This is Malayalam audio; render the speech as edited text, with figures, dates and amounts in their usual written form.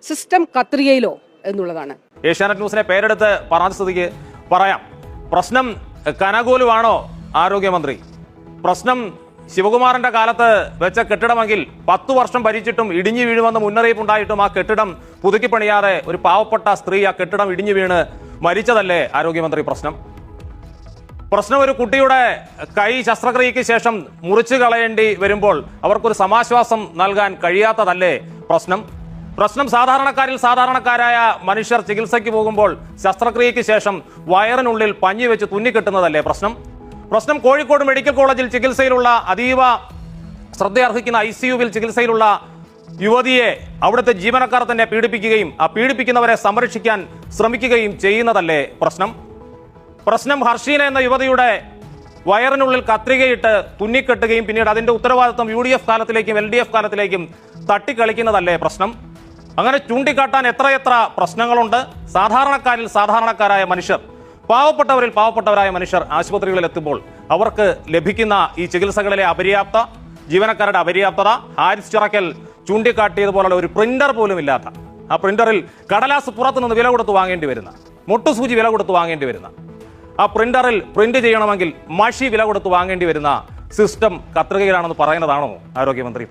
സിസ്റ്റം കത്രികയിലോ എന്നുള്ളതാണ്. ഏഷ്യാനെറ്റ് ന്യൂസിനെ പേരെടുത്ത് പറഞ്ഞ സ്ഥിതിക്ക് പറയാം. പ്രശ്നം കനകൂലുവാണോ ആരോഗ്യമന്ത്രി? പ്രശ്നം ശിവകുമാറിന്റെ കാലത്ത് വെച്ച കെട്ടിടമെങ്കിൽ 10 വർഷം ഭരിച്ചിട്ടും ഇടിഞ്ഞു വീഴുമെന്ന് മുന്നറിയിപ്പുണ്ടായിട്ടും ആ കെട്ടിടം പുതുക്കി പണിയാതെ ഒരു പാവപ്പെട്ട സ്ത്രീ ആ കെട്ടിടം ഇടിഞ്ഞു വീണ് മരിച്ചതല്ലേ ആരോഗ്യമന്ത്രി? പ്രശ്നം ഒരു കുട്ടിയുടെ കൈ ശസ്ത്രക്രിയയ്ക്ക് ശേഷം മുറിച്ചു കളയേണ്ടി വരുമ്പോൾ അവർക്കൊരു സമാശ്വാസം നൽകാൻ കഴിയാത്തതല്ലേ പ്രശ്നം സാധാരണക്കാരായ മനുഷ്യർ ചികിത്സയ്ക്ക് പോകുമ്പോൾ ശസ്ത്രക്രിയയ്ക്ക് ശേഷം വയറിനുള്ളിൽ പഞ്ഞി വെച്ച് തുന്നിക്കെട്ടുന്നതല്ലേ പ്രശ്നം കോഴിക്കോട് മെഡിക്കൽ കോളേജിൽ ചികിത്സയിലുള്ള അതീവ ശ്രദ്ധയർഹിക്കുന്ന ICUവിൽ ചികിത്സയിലുള്ള യുവതിയെ അവിടുത്തെ ജീവനക്കാർ തന്നെ പീഡിപ്പിക്കുകയും ആ പീഡിപ്പിക്കുന്നവരെ സംരക്ഷിക്കാൻ ശ്രമിക്കുകയും ചെയ്യുന്നതല്ലേ പ്രശ്നം ഹർഷീന എന്ന യുവതിയുടെ വയറിനുള്ളിൽ കത്രികയിട്ട് തുന്നിക്കെട്ടുകയും പിന്നീട് അതിന്റെ ഉത്തരവാദിത്വം UDF കാലത്തിലേക്കും LDF കാലത്തിലേക്കും തട്ടിക്കളിക്കുന്നതല്ലേ അങ്ങനെ ചൂണ്ടിക്കാട്ടാൻ എത്രയെത്ര പ്രശ്നങ്ങളുണ്ട്. സാധാരണക്കാരായ മനുഷ്യർ, പാവപ്പെട്ടവരായ മനുഷ്യർ ആശുപത്രികളിൽ എത്തുമ്പോൾ അവർക്ക് ലഭിക്കുന്ന ഈ ചികിത്സകളിലെ ജീവനക്കാരുടെ അപര്യാപ്തത, ഹാരിസ് ചിറക്കൽ ചൂണ്ടിക്കാട്ടിയതുപോലുള്ള ഒരു പ്രിന്റർ പോലും ഇല്ലാത്ത, ആ പ്രിന്ററിൽ കടലാസ് പുറത്തുനിന്ന് വില കൊടുത്ത് വാങ്ങേണ്ടി വരുന്ന, മുട്ടുസൂചി വില കൊടുത്ത് വാങ്ങേണ്ടി വരുന്ന, ആ പ്രിന്ററിൽ പ്രിന്റ് ചെയ്യണമെങ്കിൽ മഷി വില കൊടുത്ത് വാങ്ങേണ്ടി വരുന്ന സിസ്റ്റം കത്രികയിലാണെന്ന് പറയുന്നതാണോ ആരോഗ്യമന്ത്രി?